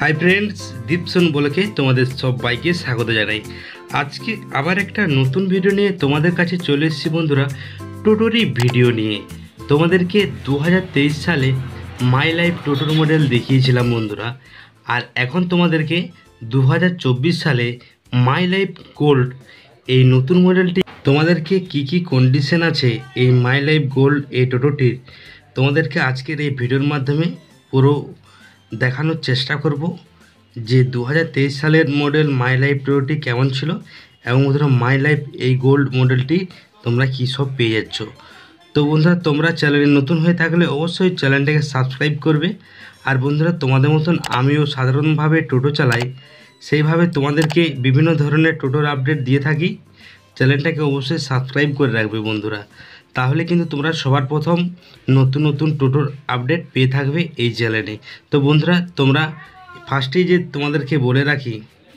Hi friends, দীপসন বলকে তোমাদের সবাইকে স্বাগত জানাই। আজকে আবার একটা নতুন ভিডিও নিয়ে তোমাদের কাছে চলে এসেছি বন্ধুরা, টোটোরই ভিডিও নিয়ে। তোমাদেরকে 2023 সালে মাই লাইফ টোটোর মডেল দেখিয়েছিলাম বন্ধুরা, আর এখন তোমাদেরকে 2024 সালে মাই লাইফ গোল্ড এই নতুন মডেলটি তোমাদেরকে কি কন্ডিশন আছে এই মাই লাইফ গোল্ড এই টোটোটির তোমাদেরকে আজকের এই ভিডিওর মাধ্যমে পুরো দেখানোর চেষ্টা করব যে 2023 সালের মডেল মাই লাইফ টোটোটি কেমন ছিল এবং বন্ধুরা মাই লাইফ এই গোল্ড মডেলটি তোমরা কী সব পেয়ে যাচ্ছ। তো বন্ধুরা তোমরা চ্যানেলে নতুন হয়ে থাকলে অবশ্যই চ্যানেলটাকে সাবস্ক্রাইব করবে। আর বন্ধুরা তোমাদের মতন আমিও সাধারণভাবে টোটো চালাই, সেইভাবে তোমাদেরকে বিভিন্ন ধরনের টোটোর আপডেট দিয়ে থাকি। চ্যানেলটাকে অবশ্যই সাবস্ক্রাইব করে রাখবে বন্ধুরা, তাহলে কিন্তু তোমরা সবার প্রথম নতুন নতুন টোটোর আপডেট পেয়ে থাকবে এই চ্যানেলে। তো বন্ধুরা তোমরা ফার্স্টেই যে তোমাদেরকে বলে রাখি,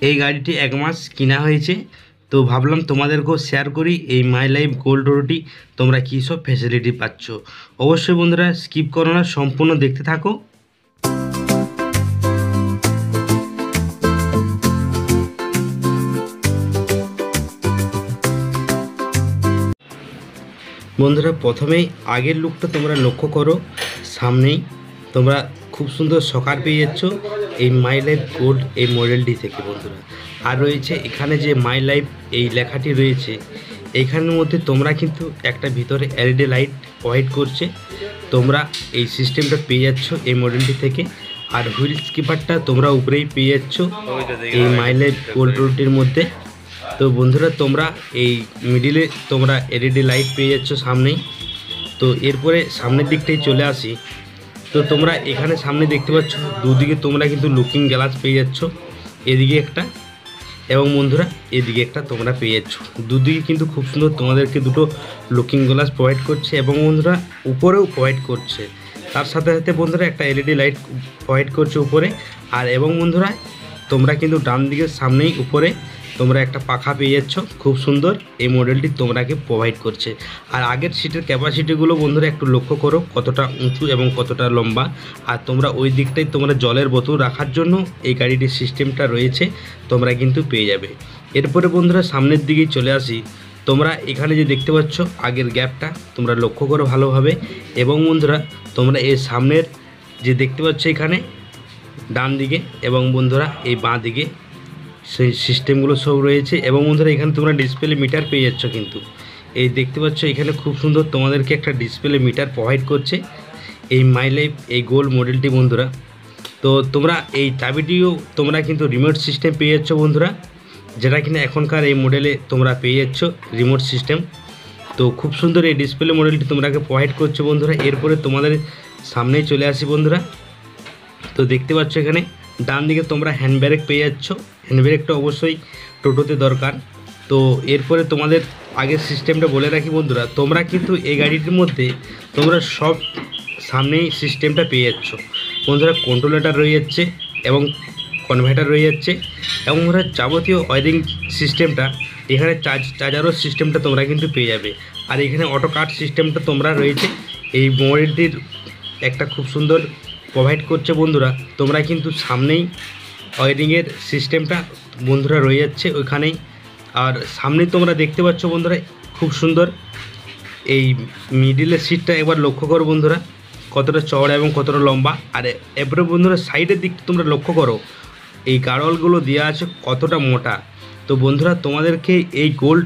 এই গাড়িটি 1 মাস কিনা হয়েছে। তো ভাবলাম তোমাদেরকেও শেয়ার করি এই মাই লাইফ গোল্ড টোটোটি তোমরা কী সব ফ্যাসিলিটি পাচ্ছ। অবশ্যই বন্ধুরা স্কিপ করো না, সম্পূর্ণ দেখতে থাকো। বন্ধুরা প্রথমেই আগের লুকটা তোমরা লক্ষ্য করো, সামনেই তোমরা খুব সুন্দর সকার পেয়ে যাচ্ছ এই মাই লাইফ গোল্ড এই মডেলটি থেকে বন্ধুরা। আর রয়েছে এখানে যে মাই লাইফ এই লেখাটি রয়েছে, এইখানের মধ্যে তোমরা কিন্তু একটা ভিতরে এলইডি লাইট প্রোভাইড করছে, তোমরা এই সিস্টেমটা পেয়ে যাচ্ছ এই মডেলটি থেকে। আর হুইল স্কিপারটা তোমরা উপরেই পেয়ে যাচ্ছ এই মাই লাইফ গোল্ড টোটোটির মধ্যে। তো বন্ধুরা তোমরা এই মিডিলে তোমরা এলইডি লাইট পেয়ে যাচ্ছ সামনেই। তো এরপরে সামনের দিকটাই চলে আসি। তো তোমরা এখানে সামনে দেখতে পাচ্ছ দুদিকে তোমরা কিন্তু লুকিং গ্লাস পেয়ে যাচ্ছ, এদিকে একটা এবং বন্ধুরা এদিকে একটা তোমরা পেয়ে যাচ্ছ। দুদিকে কিন্তু খুব সুন্দর তোমাদেরকে দুটো লুকিং গ্লাস প্রোভাইড করছে এবং বন্ধুরা উপরেও প্রোভাইড করছে। তার সাথে সাথে বন্ধুরা একটা এলইডি লাইট প্রোভাইড করছে উপরে। আর এবং বন্ধুরা তোমরা কিন্তু ডান দিকের সামনেই উপরে তোমরা একটা পাখা পেয়ে যাচ্ছ, খুব সুন্দর এই মডেলটি তোমরাকে প্রোভাইড করছে। আর আগের সিটের ক্যাপাসিটিগুলো বন্ধুরা একটু লক্ষ্য করো কতটা উঁচু এবং কতটা লম্বা। আর তোমরা ওই দিকটাই তোমরা জলের বোতল রাখার জন্য এই গাড়িটির সিস্টেমটা রয়েছে, তোমরা কিন্তু পেয়ে যাবে। এরপরে বন্ধুরা সামনের দিকেই চলে আসি। তোমরা এখানে যে দেখতে পাচ্ছ আগের গ্যাপটা তোমরা লক্ষ্য করো ভালোভাবে। এবং বন্ধুরা তোমরা এর সামনের যে দেখতে পাচ্ছ এখানে ডান দিকে এবং বন্ধুরা এই বাঁ দিকে সেই সিস্টেমগুলো সব রয়েছে। এবং বন্ধুরা এখানে তোমরা ডিসপ্লে মিটার পেয়ে যাচ্ছ, কিন্তু এই দেখতে পাচ্ছ এখানে খুব সুন্দর তোমাদেরকে একটা ডিসপ্লে মিটার প্রোভাইড করছে এই মাই লাইফ এই গোল্ড মডেলটি বন্ধুরা। তো তোমরা এই চাবিটিও তোমরা কিন্তু রিমোট সিস্টেম পেয়ে যাচ্ছ বন্ধুরা, যেটা কিনা এখনকার এই মডেলে তোমরা পেয়ে যাচ্ছ রিমোট সিস্টেম। তো খুব সুন্দর এই ডিসপ্লে মডেলটি তোমরাকে প্রোভাইড করছে বন্ধুরা। এরপরে তোমাদের সামনেই চলে আসি বন্ধুরা। তো দেখতে পাচ্ছ এখানে ডান দিকে তোমরা হ্যান্ড ব্রেক পেয়ে যাচ্ছ, হ্যান্ড ব্রেকটা অবশ্যই টোটোতে দরকার। তো এরপরে তোমাদের আগের সিস্টেমটা বলে রাখি বন্ধুরা, তোমরা কিন্তু এই গাড়িটির মধ্যে তোমরা সব সামনেই সিস্টেমটা পেয়ে যাচ্ছ বন্ধুরা। কন্ট্রোলারটা রয়ে যাচ্ছে এবং কনভার্টার রয়ে যাচ্ছে এবং বন্ধুরা যাবতীয় ওয়ারিং সিস্টেমটা এখানে চার্জারও সিস্টেমটা তোমরা কিন্তু পেয়ে যাবে। আর এখানে অটো কাট সিস্টেমটা তোমরা রয়েছে এই মডেলটির একটা খুব সুন্দর প্রোভাইড করছে বন্ধুরা। তোমরা কিন্তু সামনেই ওয়ারিংয়ের সিস্টেমটা বন্ধুরা রয়ে যাচ্ছে ওইখানেই। আর সামনেই তোমরা দেখতে পাচ্ছ বন্ধুরা খুব সুন্দর এই মিডিলের সিটটা একবার লক্ষ্য করো বন্ধুরা কতটা চওড়া এবং কতটা লম্বা। আর এরপরে বন্ধুরা সাইডের দিকটা তোমরা লক্ষ্য করো এই গাড়োয়ালগুলো দেওয়া আছে কতটা মোটা। তো বন্ধুরা তোমাদেরকে এই গোল্ড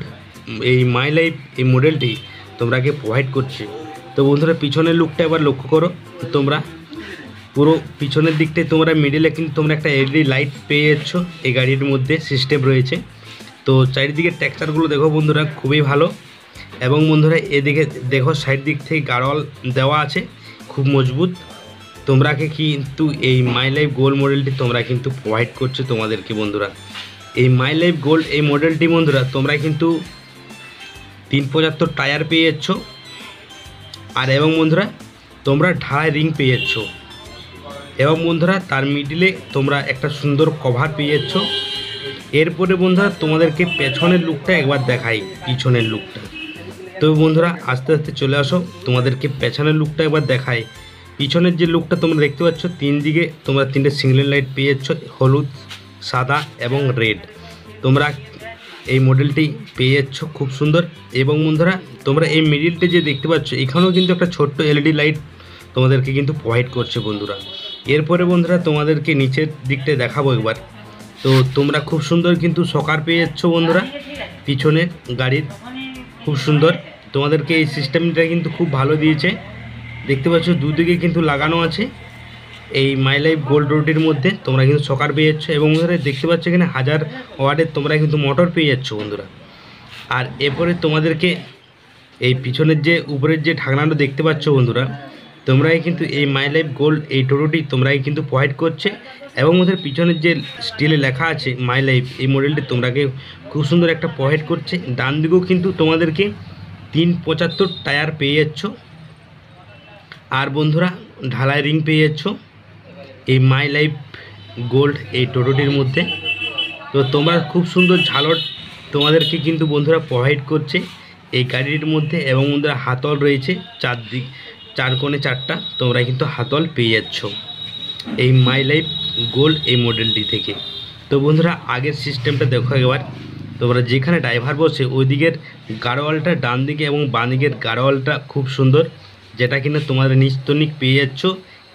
এই মাই লাইফ এই মডেলটি তোমরাকে প্রোভাইড করছে। তো বন্ধুরা পিছনের লুকটা একবার লক্ষ্য করো, তোমরা পুরো পিছনের দিকটায় তোমরা মিডিলে কিন্তু তোমরা একটা এলইডি লাইট পেয়ে যাচ্ছ এই গাড়ির মধ্যে সিস্টেম রয়েছে। তো চারিদিকে টেক্সচারগুলো দেখো বন্ধুরা খুবই ভালো। এবং বন্ধুরা এদিকে দেখো সাইড দিক থেকে গাড়োয়াল দেওয়া আছে খুব মজবুত। তোমরাকে কিন্তু এই মাই লাইফ গোল্ড মডেলটি তোমরা কিন্তু প্রোভাইড করছে তোমাদেরকে বন্ধুরা। এই মাই লাইফ গোল্ড এই মডেলটি বন্ধুরা তোমরা কিন্তু 375 টায়ার পেয়ে যাচ্ছ। আর এবং বন্ধুরা তোমরা ঢালাই রিং পেয়ে যাচ্ছ এবং বন্ধুরা তার মিডিলে তোমরা একটা সুন্দর কভার পেয়ে যাচ্ছ। এরপরে বন্ধুরা তোমাদেরকে পেছনের লুকটা একবার দেখাই, পিছনের লুকটা। তো বন্ধুরা আস্তে আস্তে চলে আসো, তোমাদেরকে পেছনের লুকটা একবার দেখাই। পিছনের যে লুকটা তোমরা দেখতে পাচ্ছ, 3 দিকে তোমরা 3টে সিঙ্গেল লাইট পেয়ে যাচ্ছ, হলুদ, সাদা এবং রেড। তোমরা এই মডেলটি পেয়ে যাচ্ছ খুব সুন্দর। এবং বন্ধুরা তোমরা এই মিডিলটা যে দেখতে পাচ্ছ, এখানেও কিন্তু একটা ছোট্ট এলইডি লাইট তোমাদেরকে কিন্তু প্রোভাইড করছে বন্ধুরা। এরপরে বন্ধুরা তোমাদেরকে নিচের দিকটা দেখাবো একবার। তো তোমরা খুব সুন্দর কিন্তু শকার পেয়ে যাচ্ছ বন্ধুরা, পিছনে গাড়ির খুব সুন্দর। তোমাদেরকে এই সিস্টেমটা কিন্তু খুব ভালো দিয়েছে, দেখতে পাচ্ছ দুদিকে কিন্তু লাগানো আছে। এই মাই লাইফ গোল্ড রোডের মধ্যে তোমরা কিন্তু শকার পেয়ে যাচ্ছ। এবং বন্ধুরা দেখতে পাচ্ছ এখানে 1000 ওয়াটের তোমরা কিন্তু মোটর পেয়ে যাচ্ছ বন্ধুরা। আর এরপরে তোমাদেরকে এই পিছনের যে উপরের যে ঢাকনাটা দেখতে পাচ্ছ বন্ধুরা, তোমরাই কিন্তু এই মাই লাইফ গোল্ড এই টোটোটি তোমরাই কিন্তু প্রোভাইড করছে। এবং ওদের পিছনের যে স্টিলে লেখা আছে মাই লাইফ, এই মডেলটি তোমরাকে খুব সুন্দর একটা প্রোভাইড করছে। ডান দিকেও কিন্তু তোমাদেরকে 375 টায়ার পেয়ে যাচ্ছ। আর বন্ধুরা ঢালাই রিং পেয়ে যাচ্ছ এই মাই লাইফ গোল্ড এই টোটোটির মধ্যে। তো তোমরা খুব সুন্দর ঝালর তোমাদেরকে কিন্তু বন্ধুরা প্রোভাইড করছে এই গাড়ির মধ্যে। এবং বন্ধুরা হাতল রয়েছে চারদিক, 4 কোণে 4টা তোমরা কিন্তু হাতল পেয়ে যাচ্ছ এই মাই লাইফ গোল্ড এই মডেলটি থেকে। তো বন্ধুরা আগের সিস্টেমটা দেখো একবার। তোমরা যেখানে ড্রাইভার বসে ওই দিকের গাড়োয়ালটা ডান দিকে এবং বাঁ দিকের গাড়োয়ালটা খুব সুন্দর, যেটা কিনা তোমাদের নিস্তনিক পেয়ে যাচ্ছ।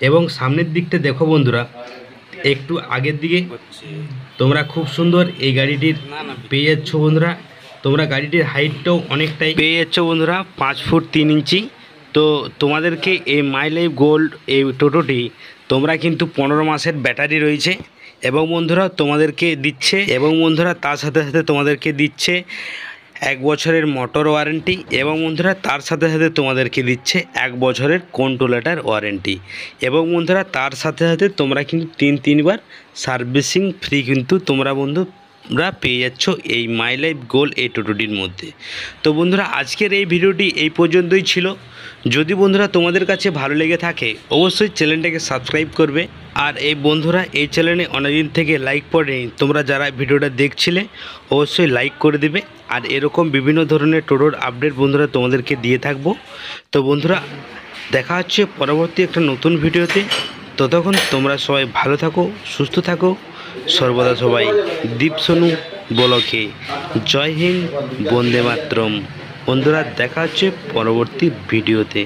এবং সামনের দিকটা দেখো বন্ধুরা, একটু আগের দিকে তোমরা খুব সুন্দর এই গাড়িটির পেয়ে যাচ্ছ বন্ধুরা। তোমরা গাড়িটির হাইটটাও অনেকটাই পেয়ে যাচ্ছ বন্ধুরা, 5 ফুট 3 ইঞ্চি। তো তোমাদেরকে এই মাই লাইফ গোল্ড এই টোটোটি তোমরা কিন্তু 15 মাসের ব্যাটারি রয়েছে। এবং বন্ধুরা তোমাদেরকে দিচ্ছে, এবং বন্ধুরা তার সাথে সাথে তোমাদেরকে দিচ্ছে 1 বছরের মোটর ওয়ারেন্টি। এবং বন্ধুরা তার সাথে সাথে তোমাদেরকে দিচ্ছে 1 বছরের কন্ট্রোলার ওয়ারেন্টি। এবং বন্ধুরা তার সাথে সাথে তোমরা কিন্তু 3 বার সার্ভিসিং ফ্রি কিন্তু তোমরা বন্ধুরা পেয়ে যাচ্ছ এই মাই লাইফ গোল্ড এই টোটোটির মধ্যে। তো বন্ধুরা আজকের এই ভিডিওটি এই পর্যন্তই ছিল। যদি বন্ধুরা তোমাদের কাছে ভালো লেগে থাকে অবশ্যই চ্যানেলটাকে সাবস্ক্রাইব করবে। আর এই বন্ধুরা এই চ্যানেলে অনেকদিন থেকে লাইক পড়েনি, তোমরা যারা ভিডিওটা দেখছিলে অবশ্যই লাইক করে দিবে। আর এরকম বিভিন্ন ধরনের টোটোর আপডেট বন্ধুরা তোমাদেরকে দিয়ে থাকবো। তো বন্ধুরা দেখা হচ্ছে পরবর্তী একটা নতুন ভিডিওতে। ততক্ষণ তোমরা সবাই ভালো থাকো, সুস্থ থাকো। সর্বদা সবাই দীপ সোনু বলকে জয় হিন্দ, বন্দে মাতরম। বন্ধুরা দেখা হচ্ছে পরবর্তী ভিডিওতে।